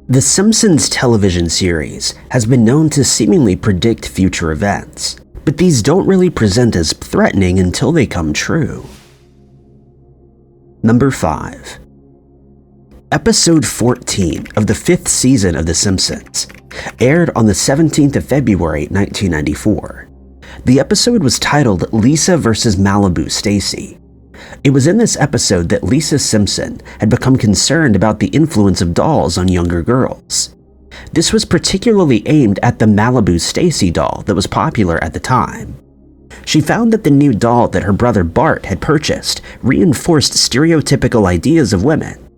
The Simpsons television series has been known to seemingly predict future events, but these don't really present as threatening until they come true. Number 5. Episode 14 of the 5th season of The Simpsons aired on the 17th of February 1994. The episode was titled Lisa vs. Malibu Stacy. It was in this episode that Lisa Simpson had become concerned about the influence of dolls on younger girls. This was particularly aimed at the Malibu Stacy doll that was popular at the time. She found that the new doll that her brother Bart had purchased reinforced stereotypical ideas of women.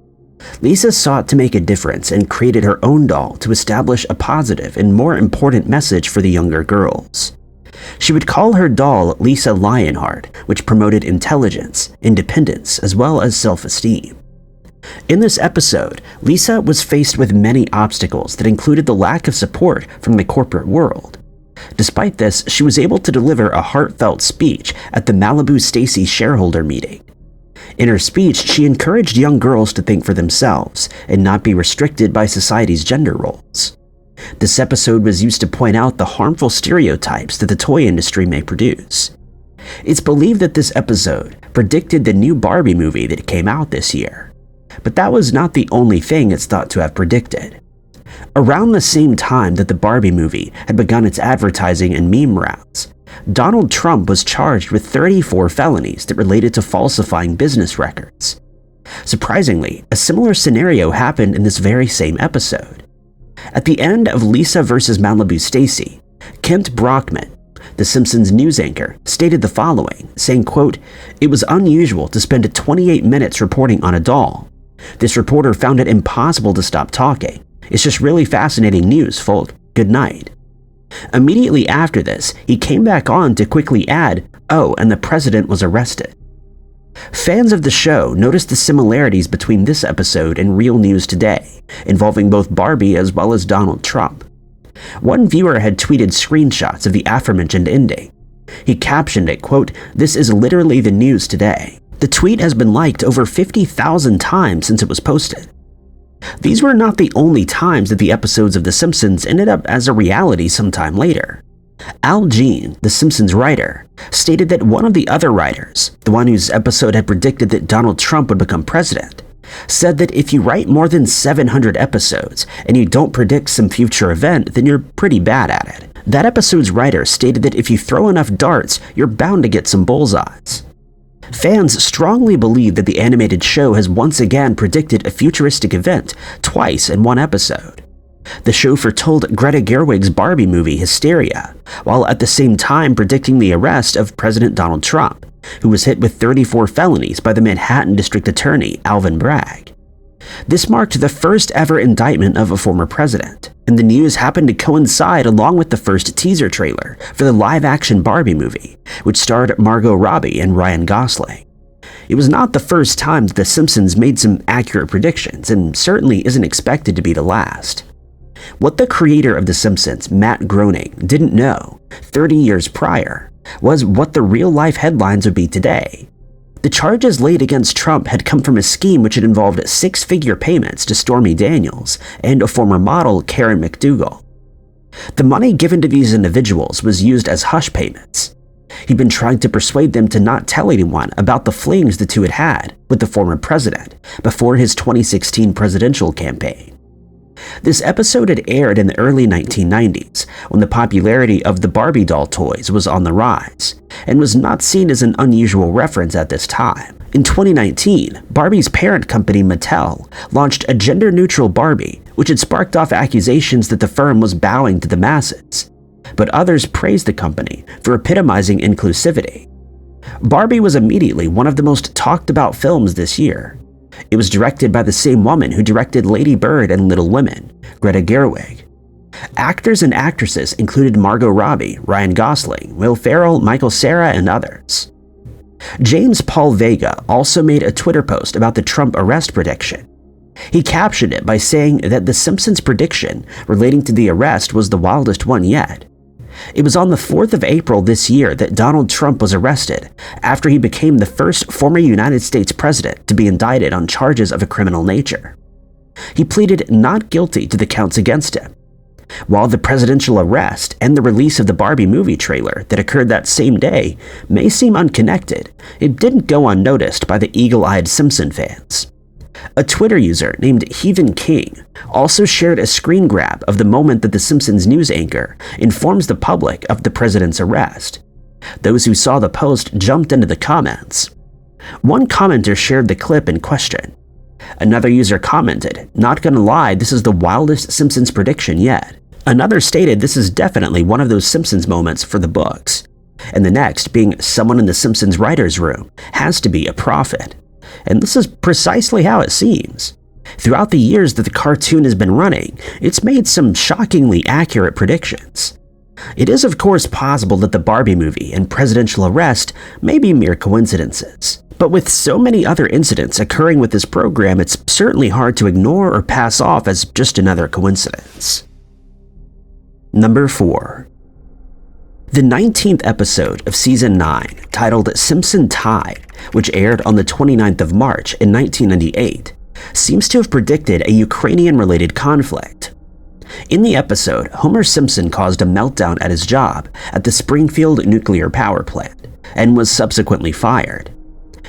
Lisa sought to make a difference and created her own doll to establish a positive and more important message for the younger girls. She would call her doll Lisa Lionheart, which promoted intelligence, independence, as well as self-esteem. In this episode, Lisa was faced with many obstacles that included the lack of support from the corporate world. Despite this, she was able to deliver a heartfelt speech at the Malibu Stacy shareholder meeting. In her speech, she encouraged young girls to think for themselves and not be restricted by society's gender roles. This episode was used to point out the harmful stereotypes that the toy industry may produce. It's believed that this episode predicted the new Barbie movie that came out this year. But that was not the only thing it's thought to have predicted. Around the same time that the Barbie movie had begun its advertising and meme rounds, Donald Trump was charged with 34 felonies that related to falsifying business records. Surprisingly, a similar scenario happened in this very same episode. At the end of Lisa vs. Malibu Stacy, Kent Brockman, the Simpsons news anchor, stated the following, saying, quote, "It was unusual to spend 28 minutes reporting on a doll. This reporter found it impossible to stop talking. It's just really fascinating news, folk. Good night." Immediately after this, he came back on to quickly add, "Oh, and the president was arrested." Fans of the show noticed the similarities between this episode and real news today, involving both Barbie as well as Donald Trump. One viewer had tweeted screenshots of the aforementioned ending. He captioned it, quote, "This is literally the news today." The tweet has been liked over 50,000 times since it was posted. These were not the only times that the episodes of The Simpsons ended up as a reality sometime later. Al Jean, the Simpsons writer, stated that one of the other writers, the one whose episode had predicted that Donald Trump would become president, said that if you write more than 700 episodes and you don't predict some future event, then you're pretty bad at it. That episode's writer stated that if you throw enough darts, you're bound to get some bullseyes. Fans strongly believe that the animated show has once again predicted a futuristic event twice in one episode. The show foretold Greta Gerwig's Barbie movie Hysteria, while at the same time predicting the arrest of President Donald Trump, who was hit with 34 felonies by the Manhattan District Attorney Alvin Bragg. This marked the first ever indictment of a former president, and the news happened to coincide along with the first teaser trailer for the live-action Barbie movie, which starred Margot Robbie and Ryan Gosling. It was not the first time that The Simpsons made some accurate predictions, and certainly isn't expected to be the last. What the creator of The Simpsons, Matt Groening, didn't know 30 years prior was what the real-life headlines would be today. The charges laid against Trump had come from a scheme which had involved six-figure payments to Stormy Daniels and a former model, Karen McDougal. The money given to these individuals was used as hush payments. He'd been trying to persuade them to not tell anyone about the flings the two had had with the former president before his 2016 presidential campaign. This episode had aired in the early 1990s, when the popularity of the Barbie doll toys was on the rise, and was not seen as an unusual reference at this time. In 2019, Barbie's parent company Mattel launched a gender-neutral Barbie, which had sparked off accusations that the firm was bowing to the masses. But others praised the company for epitomizing inclusivity. Barbie was immediately one of the most talked-about films this year. It was directed by the same woman who directed Lady Bird and Little Women, Greta Gerwig. Actors and actresses included Margot Robbie, Ryan Gosling, Will Ferrell, Michael Cera, and others. James Paul Vega also made a Twitter post about the Trump arrest prediction. He captioned it by saying that The Simpsons' prediction relating to the arrest was the wildest one yet. It was on the 4th of April this year that Donald Trump was arrested after he became the first former United States president to be indicted on charges of a criminal nature. He pleaded not guilty to the counts against him. While the presidential arrest and the release of the Barbie movie trailer that occurred that same day may seem unconnected, it didn't go unnoticed by the eagle-eyed Simpson fans. A Twitter user named Heathen King also shared a screen grab of the moment that the Simpsons news anchor informs the public of the president's arrest. Those who saw the post jumped into the comments. One commenter shared the clip in question. Another user commented, "Not gonna lie, this is the wildest Simpsons prediction yet." Another stated this is definitely one of those Simpsons moments for the books. And the next being someone in the Simpsons writer's room has to be a prophet. And this is precisely how it seems. Throughout the years that the cartoon has been running, it's made some shockingly accurate predictions. It is of course possible that the Barbie movie and presidential arrest may be mere coincidences. But with so many other incidents occurring with this program, it's certainly hard to ignore or pass off as just another coincidence. Number 4. The 19th episode of Season 9, titled Simpson Tide, which aired on the 29th of March in 1998, seems to have predicted a Ukrainian-related conflict. In the episode, Homer Simpson caused a meltdown at his job at the Springfield nuclear power plant and was subsequently fired.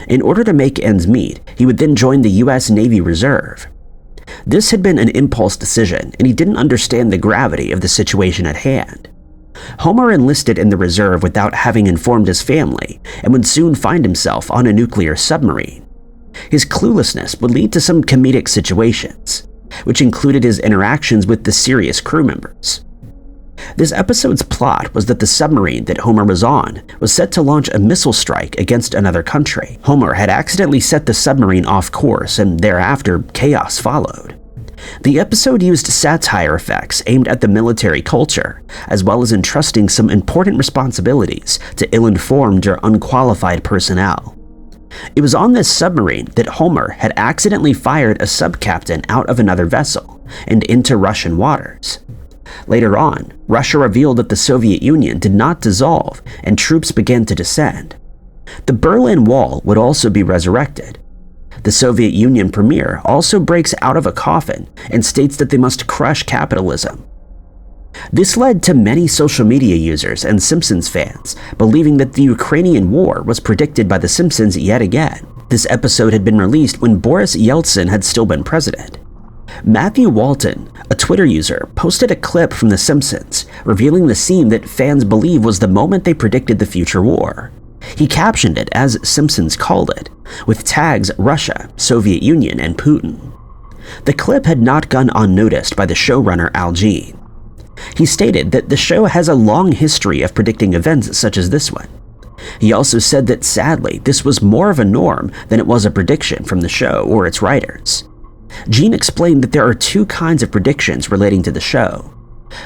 In order to make ends meet, he would then join the U.S. Navy Reserve. This had been an impulse decision, and he didn't understand the gravity of the situation at hand. Homer enlisted in the reserve without having informed his family and would soon find himself on a nuclear submarine. His cluelessness would lead to some comedic situations, which included his interactions with the serious crew members. This episode's plot was that the submarine that Homer was on was set to launch a missile strike against another country. Homer had accidentally set the submarine off course, and thereafter chaos followed. The episode used satire effects aimed at the military culture, as well as entrusting some important responsibilities to ill-informed or unqualified personnel. It was on this submarine that Homer had accidentally fired a sub-captain out of another vessel and into Russian waters. Later on, Russia revealed that the Soviet Union did not dissolve and troops began to descend. The Berlin Wall would also be resurrected. The Soviet Union premier also breaks out of a coffin and states that they must crush capitalism. This led to many social media users and Simpsons fans believing that the Ukrainian war was predicted by The Simpsons yet again. This episode had been released when Boris Yeltsin had still been president. Matthew Walton, a Twitter user, posted a clip from The Simpsons revealing the scene that fans believe was the moment they predicted the future war. He captioned it as Simpsons called it, with tags Russia, Soviet Union, and Putin. The clip had not gone unnoticed by the showrunner Al Jean. He stated that the show has a long history of predicting events such as this one. He also said that sadly, this was more of a norm than it was a prediction from the show or its writers. Gene explained that there are two kinds of predictions relating to the show.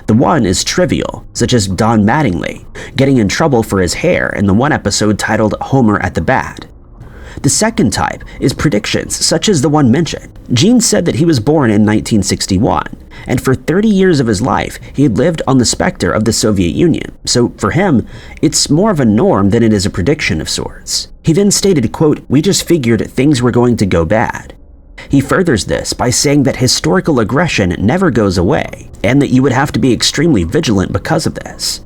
The one is trivial, such as Don Mattingly getting in trouble for his hair in the one episode titled Homer at the Bat. The second type is predictions such as the one mentioned. Gene said that he was born in 1961, and for 30 years of his life, he had lived on the specter of the Soviet Union, so for him, it's more of a norm than it is a prediction of sorts. He then stated, quote, "We just figured things were going to go bad." He furthers this by saying that historical aggression never goes away, and that you would have to be extremely vigilant because of this.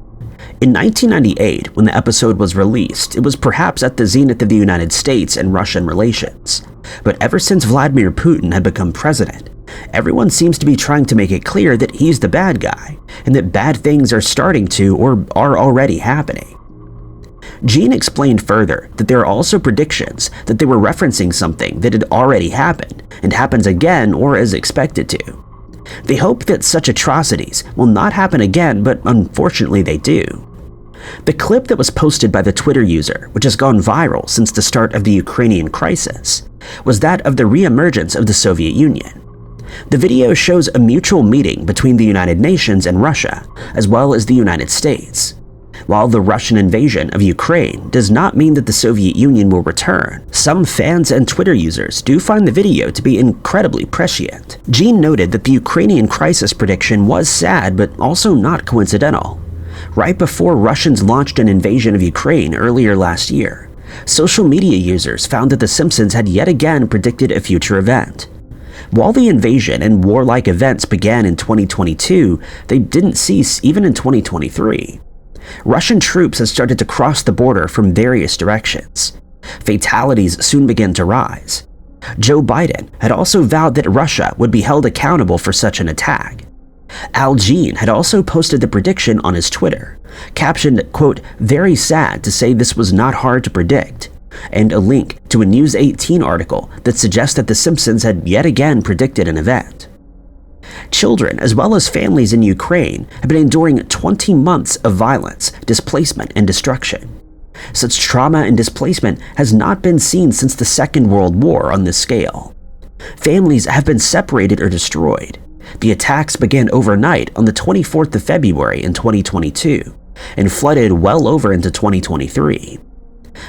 In 1998, when the episode was released, it was perhaps at the zenith of the United States and Russian relations. But ever since Vladimir Putin had become president, everyone seems to be trying to make it clear that he's the bad guy, and that bad things are starting to or are already happening. Gene explained further that there are also predictions that they were referencing something that had already happened and happens again or is expected to. They hope that such atrocities will not happen again, but unfortunately they do. The clip that was posted by the Twitter user, which has gone viral since the start of the Ukrainian crisis, was that of the re-emergence of the Soviet Union. The video shows a mutual meeting between the United Nations and Russia, as well as the United States. While the Russian invasion of Ukraine does not mean that the Soviet Union will return, some fans and Twitter users do find the video to be incredibly prescient. Gene noted that the Ukrainian crisis prediction was sad, but also not coincidental. Right before Russians launched an invasion of Ukraine earlier last year, social media users found that The Simpsons had yet again predicted a future event. While the invasion and warlike events began in 2022, they didn't cease even in 2023. Russian troops had started to cross the border from various directions. Fatalities soon began to rise. Joe Biden had also vowed that Russia would be held accountable for such an attack. Al Jean had also posted the prediction on his Twitter, captioned, quote, "Very sad to say this was not hard to predict," and a link to a News 18 article that suggests that The Simpsons had yet again predicted an event. Children, as well as families in Ukraine, have been enduring 20 months of violence, displacement, and destruction. Such trauma and displacement has not been seen since the Second World War on this scale. Families have been separated or destroyed. The attacks began overnight on the 24th of February in 2022 and flooded well over into 2023.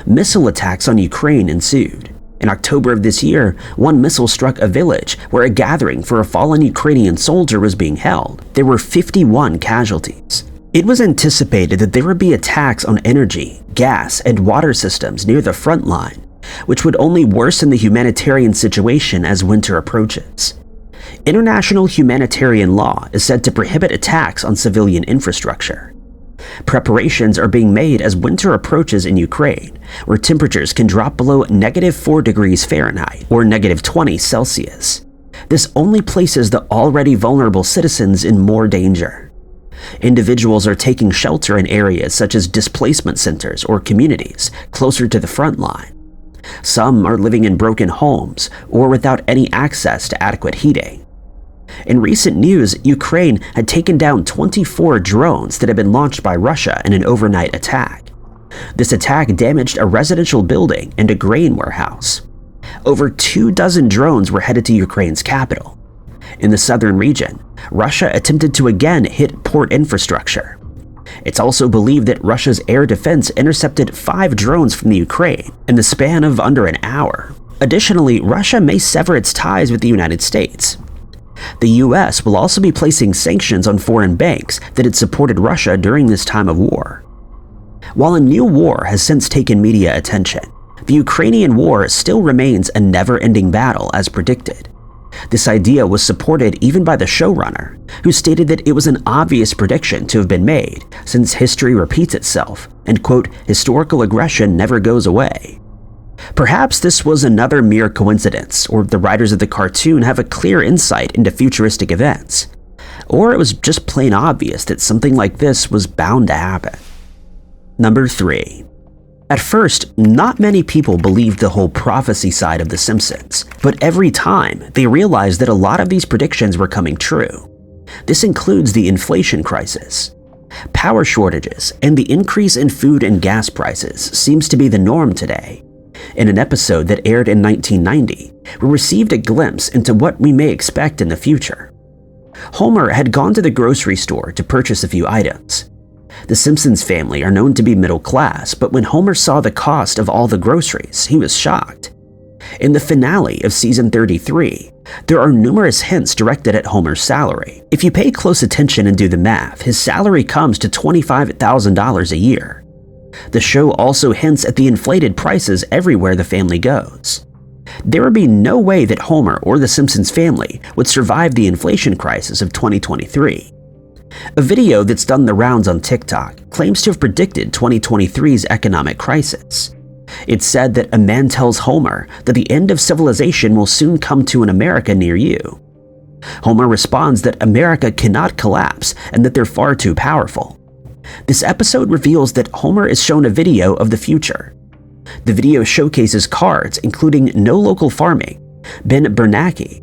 Missile attacks on Ukraine ensued. In October of this year, one missile struck a village where a gathering for a fallen Ukrainian soldier was being held. There were 51 casualties. It was anticipated that there would be attacks on energy, gas, and water systems near the front line, which would only worsen the humanitarian situation as winter approaches. International humanitarian law is said to prohibit attacks on civilian infrastructure. Preparations are being made as winter approaches in Ukraine, where temperatures can drop below -4 degrees Fahrenheit or -20 Celsius. This only places the already vulnerable citizens in more danger. Individuals are taking shelter in areas such as displacement centers or communities closer to the front line. Some are living in broken homes or without any access to adequate heating. In recent news, Ukraine had taken down 24 drones that had been launched by Russia in an overnight attack. This attack damaged a residential building and a grain warehouse. Over 24 drones were headed to Ukraine's capital. In the southern region, Russia attempted to again hit port infrastructure. It's also believed that Russia's air defense intercepted 5 drones from the Ukraine in the span of under an hour. Additionally, Russia may sever its ties with the United States. The US will also be placing sanctions on foreign banks that had supported Russia during this time of war. While a new war has since taken media attention, the Ukrainian war still remains a never-ending battle as predicted. This idea was supported even by the showrunner, who stated that it was an obvious prediction to have been made since history repeats itself and, quote, "historical aggression never goes away." Perhaps this was another mere coincidence, or the writers of the cartoon have a clear insight into futuristic events. Or it was just plain obvious that something like this was bound to happen. Number 3. At first, not many people believed the whole prophecy side of The Simpsons, but every time they realized that a lot of these predictions were coming true. This includes the inflation crisis. Power shortages and the increase in food and gas prices seems to be the norm today. In an episode that aired in 1990, we received a glimpse into what we may expect in the future. Homer had gone to the grocery store to purchase a few items. The Simpsons family are known to be middle class, but when Homer saw the cost of all the groceries, he was shocked. In the finale of season 33, there are numerous hints directed at Homer's salary. If you pay close attention and do the math, his salary comes to $25,000 a year. The show also hints at the inflated prices everywhere the family goes. There would be no way that Homer or the Simpsons family would survive the inflation crisis of 2023. A video that's done the rounds on TikTok claims to have predicted 2023's economic crisis. It's said that a man tells Homer that the end of civilization will soon come to an America near you. Homer responds that America cannot collapse and that they're far too powerful. This episode reveals that Homer is shown a video of the future. The video showcases cards including no local farming, Ben Bernanke,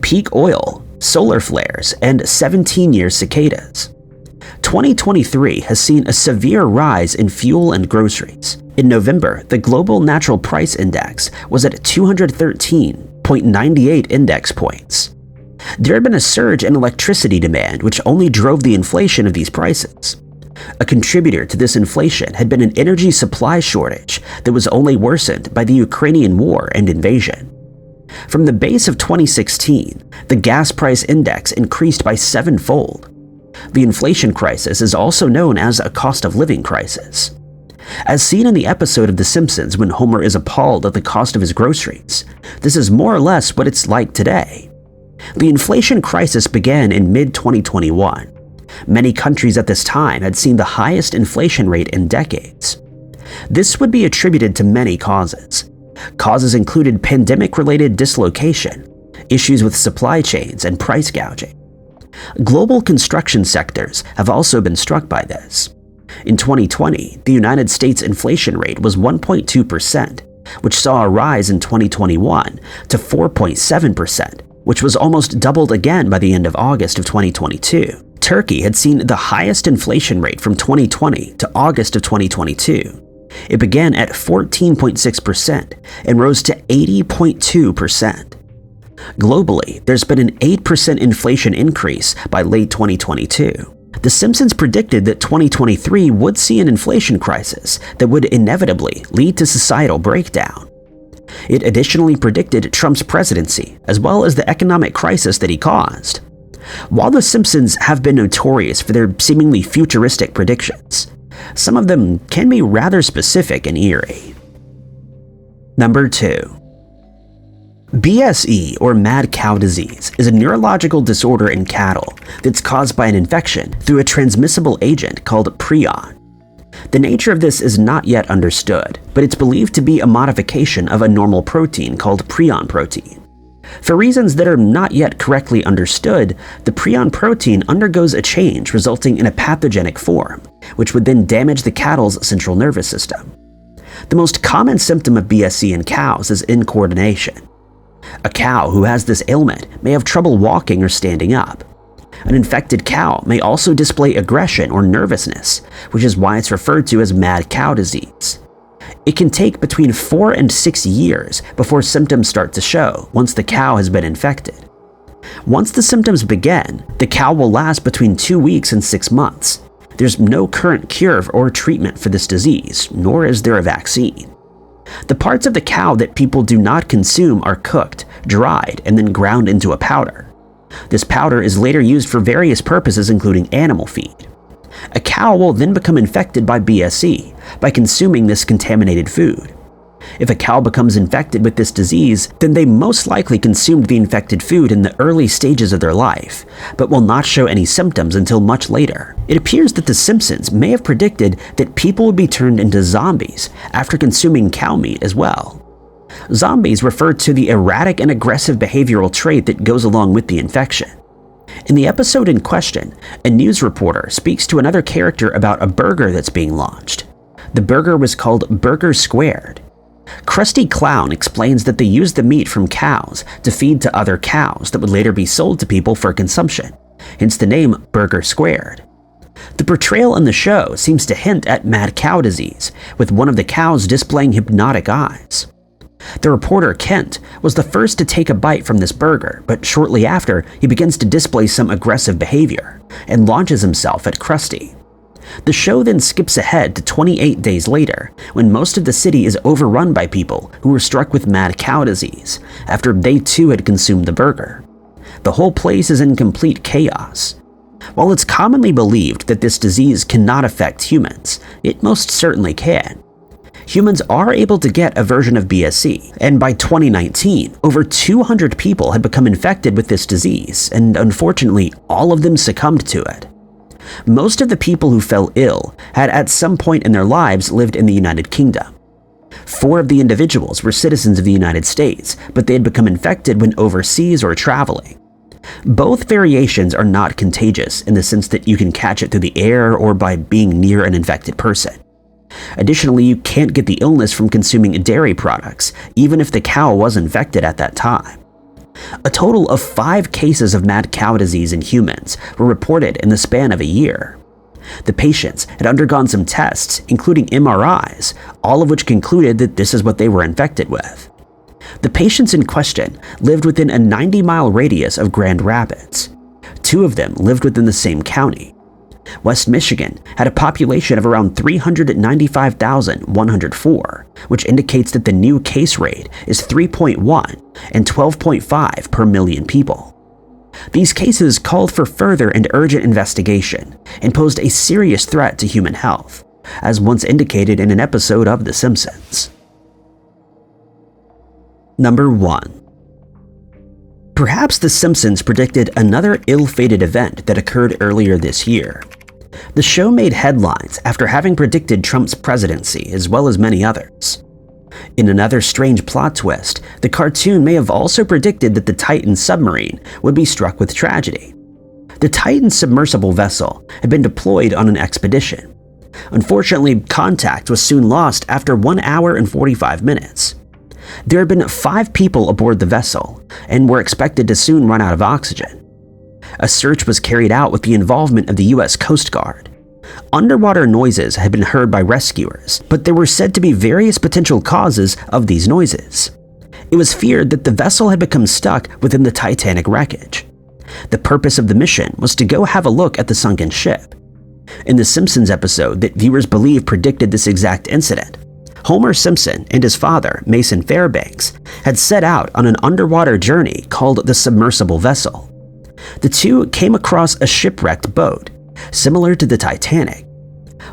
peak oil, solar flares, and 17-year cicadas. 2023 has seen a severe rise in fuel and groceries. In November, the global natural price index was at 213.98 index points. There had been a surge in electricity demand, which only drove the inflation of these prices. A contributor to this inflation had been an energy supply shortage that was only worsened by the Ukrainian war and invasion. From the base of 2016, the gas price index increased by 7-fold. The inflation crisis is also known as a cost of living crisis. As seen in the episode of The Simpsons when Homer is appalled at the cost of his groceries, this is more or less what it's like today. The inflation crisis began in mid-2021. Many countries at this time had seen the highest inflation rate in decades. This would be attributed to many causes. Causes included pandemic-related dislocation, issues with supply chains, and price gouging. Global construction sectors have also been struck by this. In 2020, the United States inflation rate was 1.2%, which saw a rise in 2021 to 4.7%, which was almost doubled again by the end of August of 2022. Turkey had seen the highest inflation rate from 2020 to August of 2022. It began at 14.6% and rose to 80.2%. Globally, there's been an 8% inflation increase by late 2022. The Simpsons predicted that 2023 would see an inflation crisis that would inevitably lead to societal breakdown. It additionally predicted Trump's presidency, as well as the economic crisis that he caused. While The Simpsons have been notorious for their seemingly futuristic predictions, some of them can be rather specific and eerie. Number 2. BSE, or mad cow disease, is a neurological disorder in cattle that's caused by an infection through a transmissible agent called prion. The nature of this is not yet understood, but it's believed to be a modification of a normal protein called prion protein. For reasons that are not yet correctly understood, the prion protein undergoes a change resulting in a pathogenic form, which would then damage the cattle's central nervous system. The most common symptom of BSE in cows is incoordination. A cow who has this ailment may have trouble walking or standing up. An infected cow may also display aggression or nervousness, which is why it's referred to as mad cow disease. It can take between 4 and 6 years before symptoms start to show once the cow has been infected. Once the symptoms begin, the cow will last between 2 weeks and 6 months. There's no current cure or treatment for this disease, nor is there a vaccine. The parts of the cow that people do not consume are cooked, dried, and then ground into a powder. This powder is later used for various purposes, including animal feed. A cow will then become infected by BSE by consuming this contaminated food. If a cow becomes infected with this disease, then they most likely consumed the infected food in the early stages of their life, but will not show any symptoms until much later. It appears that The Simpsons may have predicted that people would be turned into zombies after consuming cow meat as well. Zombies refer to the erratic and aggressive behavioral trait that goes along with the infection. In the episode in question, a news reporter speaks to another character about a burger that's being launched. The burger was called Burger Squared. Krusty Clown explains that they used the meat from cows to feed to other cows that would later be sold to people for consumption, hence the name Burger Squared. The portrayal in the show seems to hint at mad cow disease, with one of the cows displaying hypnotic eyes. The reporter, Kent, was the first to take a bite from this burger, but shortly after, he begins to display some aggressive behavior and launches himself at Krusty. The show then skips ahead to 28 days later, when most of the city is overrun by people who were struck with mad cow disease after they too had consumed the burger. The whole place is in complete chaos. While it's commonly believed that this disease cannot affect humans, it most certainly can. Humans are able to get a version of BSE, and by 2019, over 200 people had become infected with this disease, and unfortunately, all of them succumbed to it. Most of the people who fell ill had at some point in their lives lived in the United Kingdom. 4 of the individuals were citizens of the United States, but they had become infected when overseas or traveling. Both variations are not contagious in the sense that you can catch it through the air or by being near an infected person. Additionally, you can't get the illness from consuming dairy products, even if the cow was infected at that time. A total of 5 cases of mad cow disease in humans were reported in the span of a year. The patients had undergone some tests, including MRIs, all of which concluded that this is what they were infected with. The patients in question lived within a 90-mile radius of Grand Rapids. 2 of them lived within the same county. West Michigan had a population of around 395,104, which indicates that the new case rate is 3.1 and 12.5 per million people. These cases called for further and urgent investigation and posed a serious threat to human health, as once indicated in an episode of The Simpsons. Number 1. Perhaps The Simpsons predicted another ill-fated event that occurred earlier this year. The show made headlines after having predicted Trump's presidency as well as many others. In another strange plot twist, the cartoon may have also predicted that the Titan submarine would be struck with tragedy. The Titan submersible vessel had been deployed on an expedition. Unfortunately, contact was soon lost after 1 hour and 45 minutes. There had been 5 people aboard the vessel and were expected to soon run out of oxygen. A search was carried out with the involvement of the U.S. Coast Guard. Underwater noises had been heard by rescuers, but there were said to be various potential causes of these noises. It was feared that the vessel had become stuck within the Titanic wreckage. The purpose of the mission was to go have a look at the sunken ship. In the Simpsons episode that viewers believe predicted this exact incident, Homer Simpson and his father, Mason Fairbanks, had set out on an underwater journey called the submersible vessel. The two came across a shipwrecked boat, similar to the Titanic.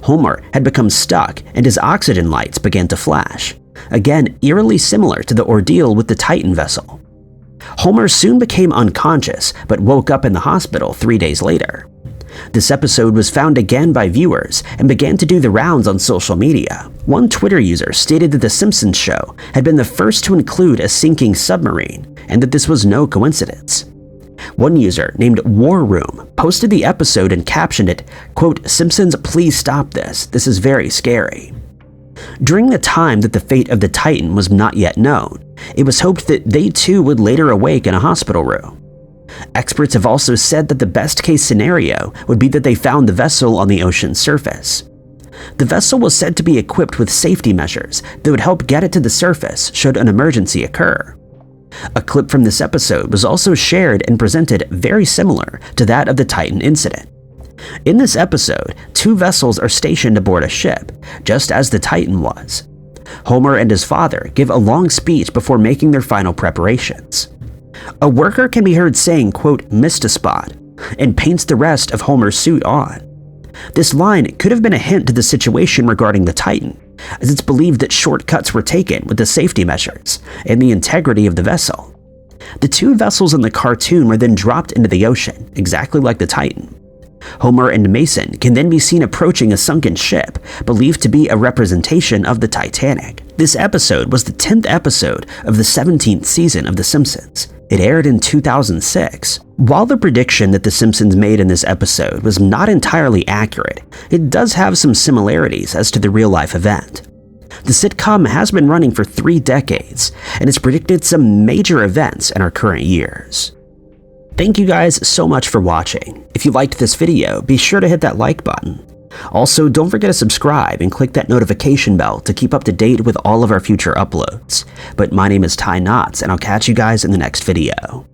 Homer had become stuck and his oxygen lights began to flash, again eerily similar to the ordeal with the Titan vessel. Homer soon became unconscious but woke up in the hospital 3 days later. This episode was found again by viewers and began to do the rounds on social media. One Twitter user stated that The Simpsons show had been the first to include a sinking submarine and that this was no coincidence. One user named War Room posted the episode and captioned it, quote, "Simpsons, please stop this. This is very scary." During the time that the fate of the Titan was not yet known, it was hoped that they too would later awake in a hospital room. Experts have also said that the best-case scenario would be that they found the vessel on the ocean's surface. The vessel was said to be equipped with safety measures that would help get it to the surface should an emergency occur. A clip from this episode was also shared and presented very similar to that of the Titan incident. In this episode, 2 vessels are stationed aboard a ship, just as the Titan was. Homer and his father give a long speech before making their final preparations. A worker can be heard saying, quote, "missed a spot," and paints the rest of Homer's suit on. This line could have been a hint to the situation regarding the Titan, as it's believed that shortcuts were taken with the safety measures and the integrity of the vessel. The 2 vessels in the cartoon were then dropped into the ocean, exactly like the Titan. Homer and Mason can then be seen approaching a sunken ship, believed to be a representation of the Titanic. This episode was the 10th episode of the 17th season of The Simpsons. It aired in 2006. While the prediction that The Simpsons made in this episode was not entirely accurate, it does have some similarities as to the real-life event. The sitcom has been running for 3 decades, and it's predicted some major events in our current years. Thank you guys so much for watching. If you liked this video, be sure to hit that like button. Also, don't forget to subscribe and click that notification bell to keep up to date with all of our future uploads. But my name is Ty Knotts, and I'll catch you guys in the next video.